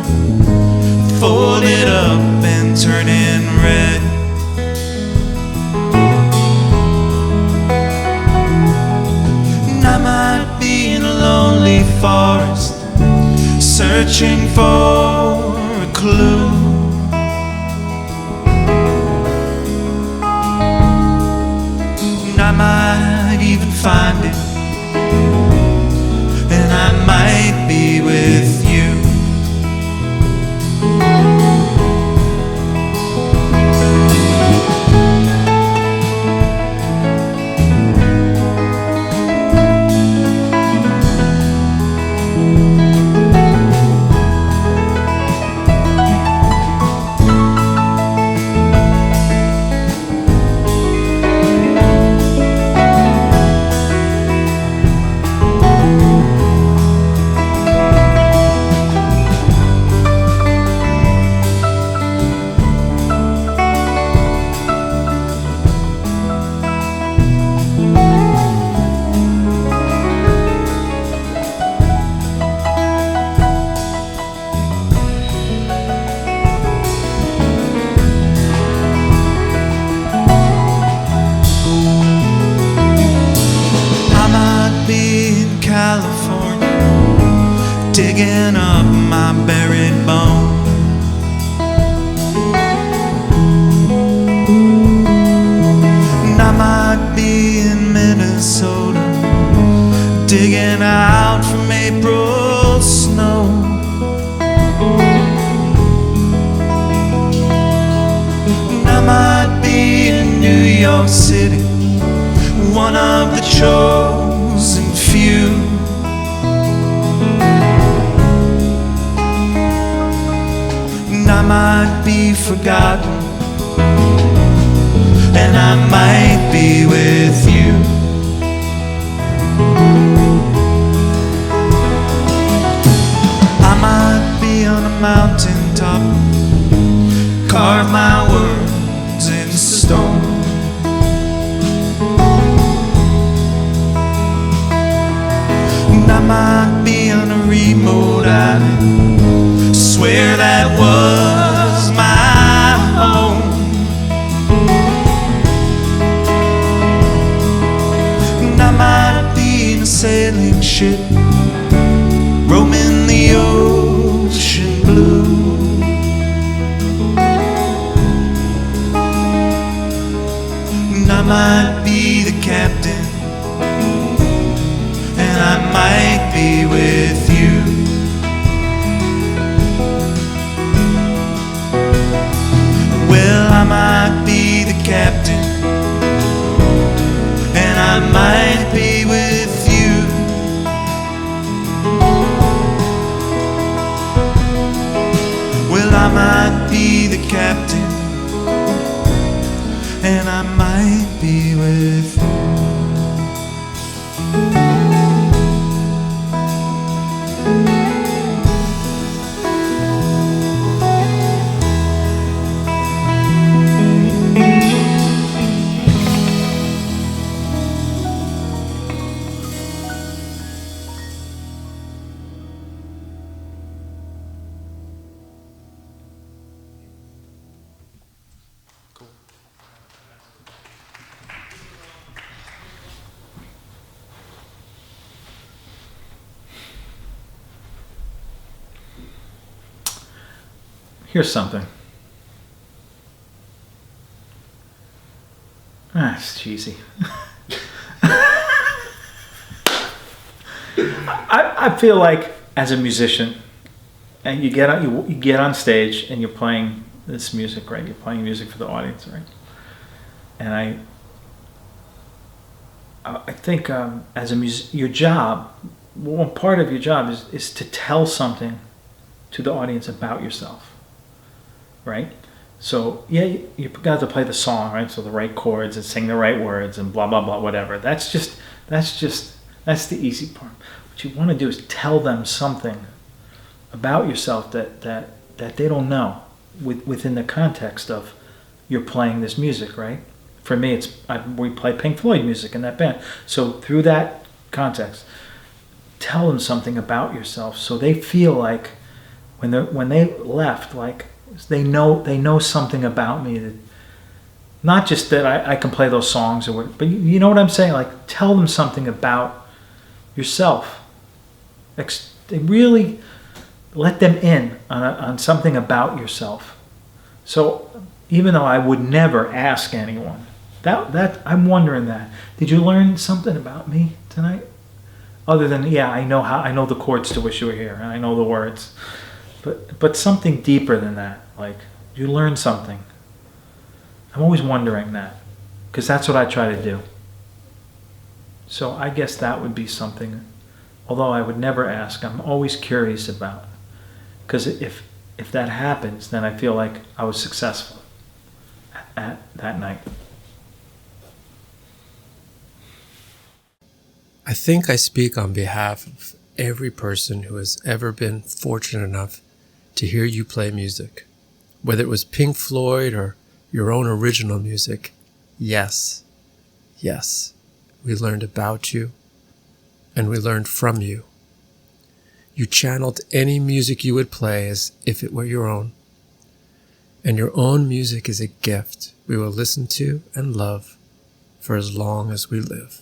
folded up and turning red. And I might be in a lonely forest, searching for a clue. And I might even find it, and I might be with you. Digging up my buried bone. And I might be in Minnesota, digging out from April snow. And I might be in New York City, one of the chosen few. I might be forgotten, and I might be with you. I might be on a mountaintop, carve my words in stone. And I might be on a remote island, swear that was my home. And I might be in a sailing ship, roaming the ocean blue. And I might be the captain, and I might be with you. Well, I might be the captain, and I might be with you. Well, I might be the captain, and I might be with you. Here's something. It's cheesy. I feel like as a musician, and you get on stage and you're playing this music, right? You're playing music for the audience, right? And I think as a your job, one part of your job is to tell something to the audience about yourself. Right? So yeah, you got to play the song, right? So the right chords and sing the right words and blah blah blah, whatever. That's the easy part. What you want to do is tell them something about yourself that they don't know within the context of you're playing this music, right? For me, we play Pink Floyd music in that band. So through that context, tell them something about yourself so they feel like when they left, like they know something about me, that not just that I can play those songs or what, but you know what I'm saying? Like tell them something about yourself. Really let them in on something about yourself. So even though I would never ask anyone, that I'm wondering that. Did you learn something about me tonight? Other than I know the chords to Wish You Were Here and I know the words. But something deeper than that, like you learn something. I'm always wondering that, because that's what I try to do. So I guess that would be something, although I would never ask, I'm always curious about. Because if that happens, then I feel like I was successful at that night. I think I speak on behalf of every person who has ever been fortunate enough to hear you play music. Whether it was Pink Floyd or your own original music, yes, we learned about you and we learned from you. You channeled any music you would play as if it were your own. And your own music is a gift we will listen to and love for as long as we live.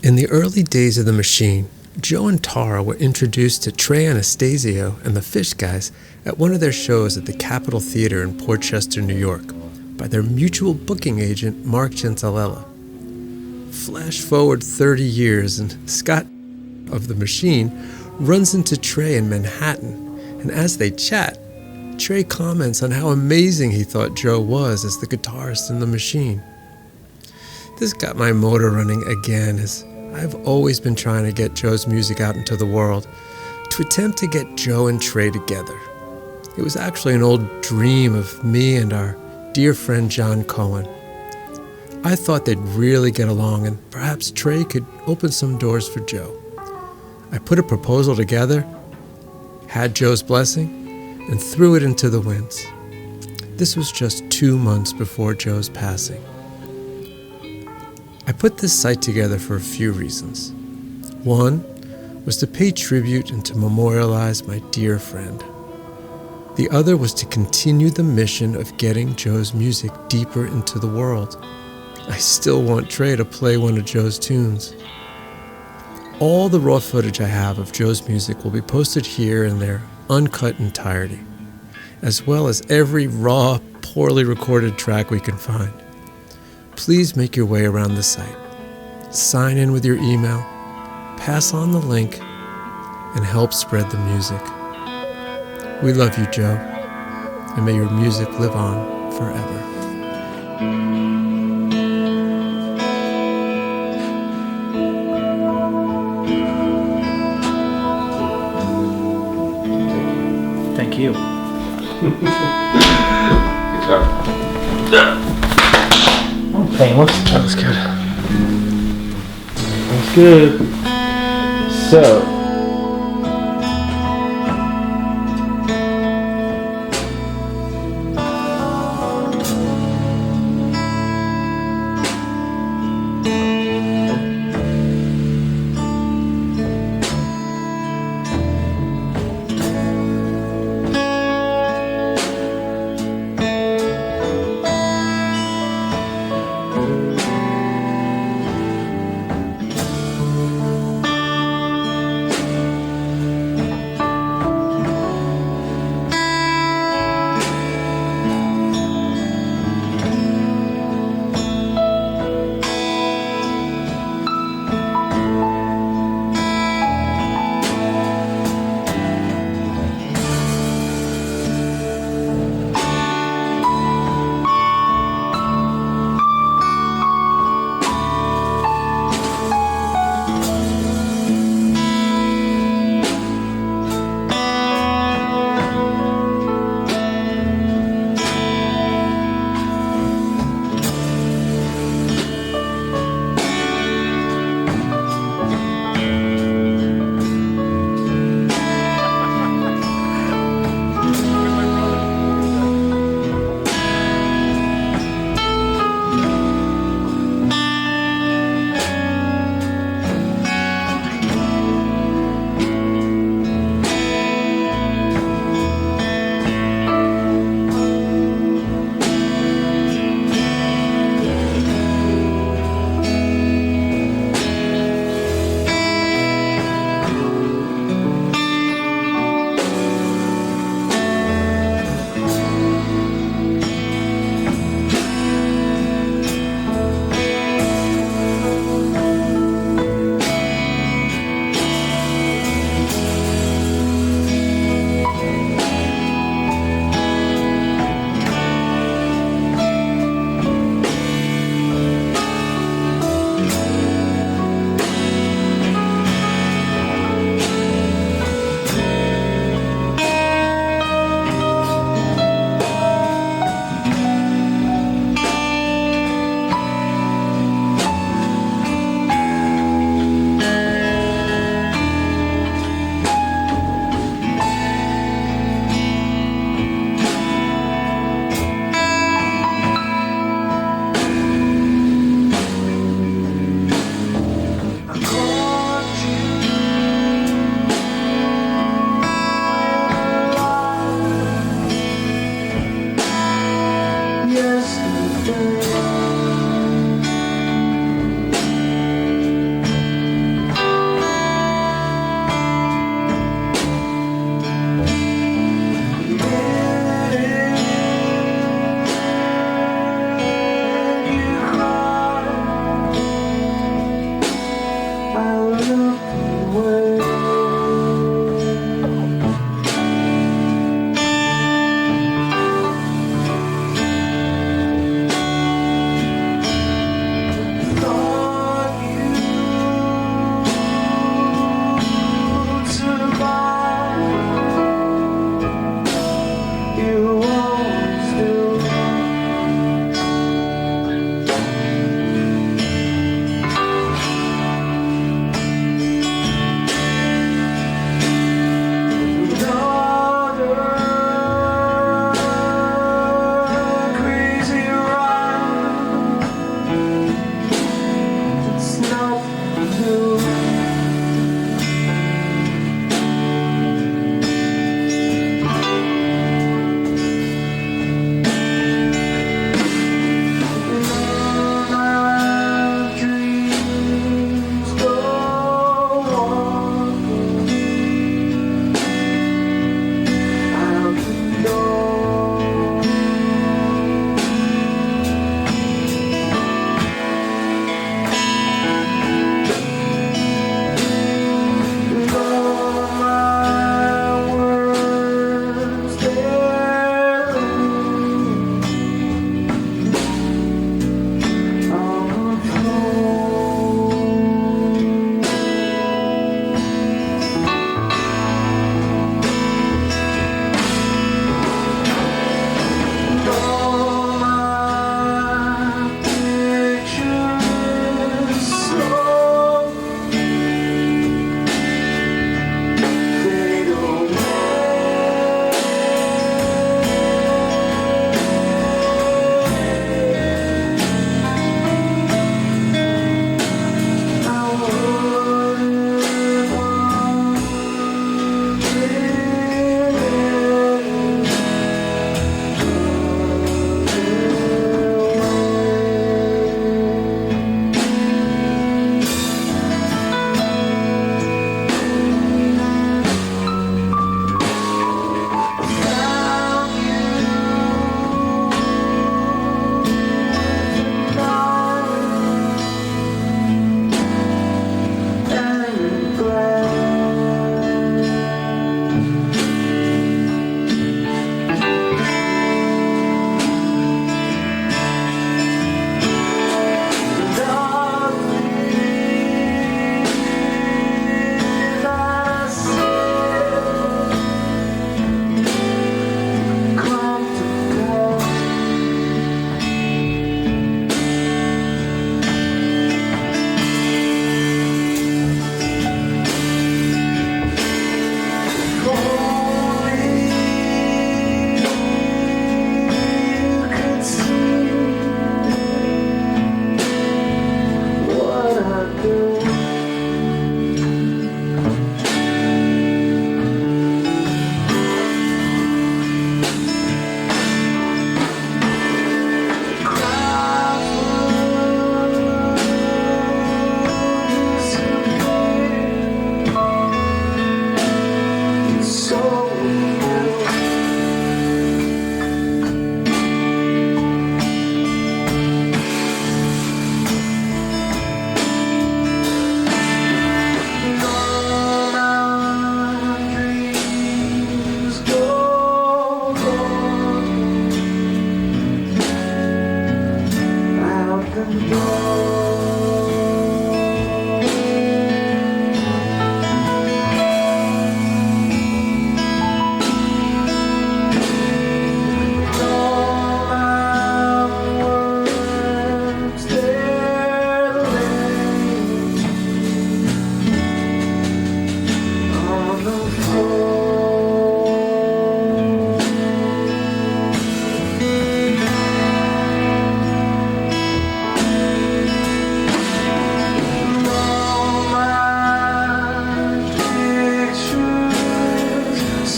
In the early days of the Machine, Joe and Tara were introduced to Trey Anastasio and the Fish Guys at one of their shows at the Capitol Theater in Port Chester, New York, by their mutual booking agent, Mark Gentilella. Flash forward 30 years, and Scott of the Machine runs into Trey in Manhattan, and as they chat, Trey comments on how amazing he thought Joe was as the guitarist in the Machine. This got my motor running again, as I've always been trying to get Joe's music out into the world, to attempt to get Joe and Trey together. It was actually an old dream of me and our dear friend John Cohen. I thought they'd really get along and perhaps Trey could open some doors for Joe. I put a proposal together, had Joe's blessing, and threw it into the winds. This was just 2 months before Joe's passing. I put this site together for a few reasons. One was to pay tribute and to memorialize my dear friend. The other was to continue the mission of getting Joe's music deeper into the world. I still want Trey to play one of Joe's tunes. All the raw footage I have of Joe's music will be posted here in their uncut entirety, as well as every raw, poorly recorded track we can find. Please make your way around the site. Sign in with your email, pass on the link, and help spread the music. We love you, Joe, and may your music live on forever. Thank you. Oh, painless. That was good. That's good. So.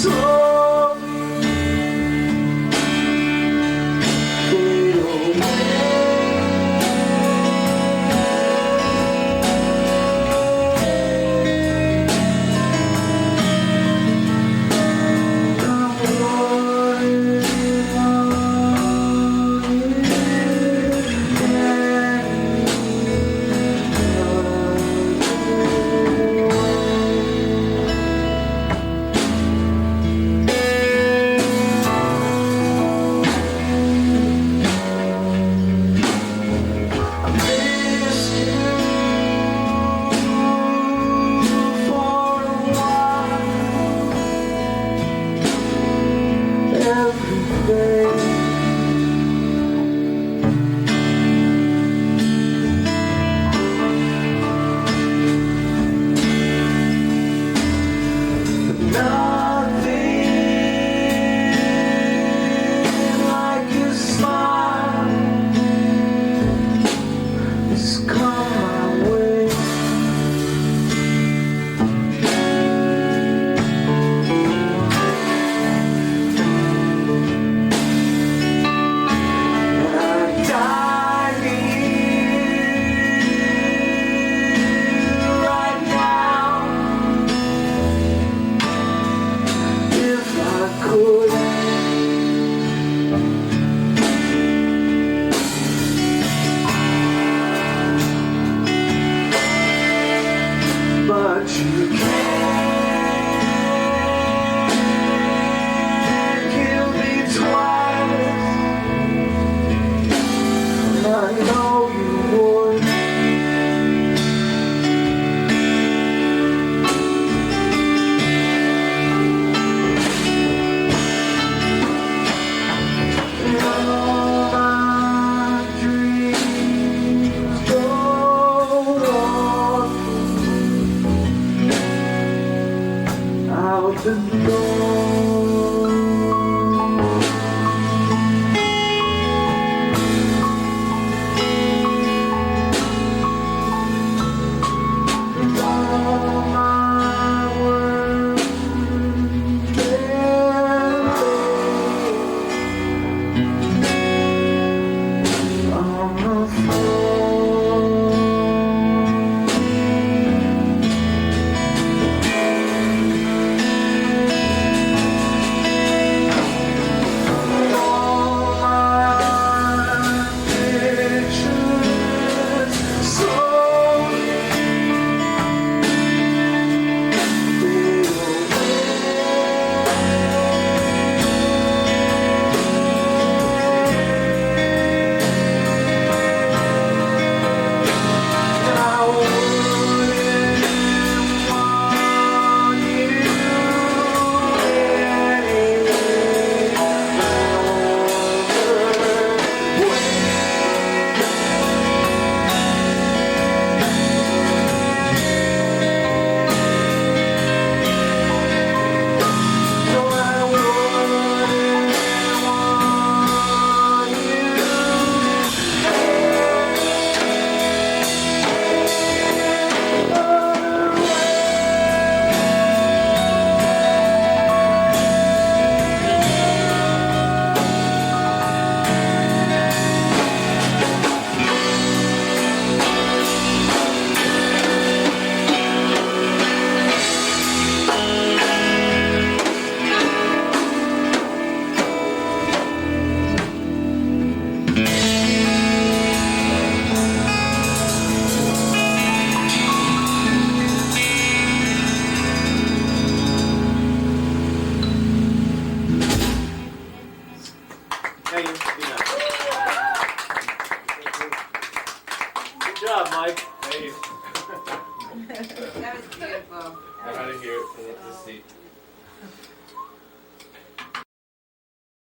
Cool.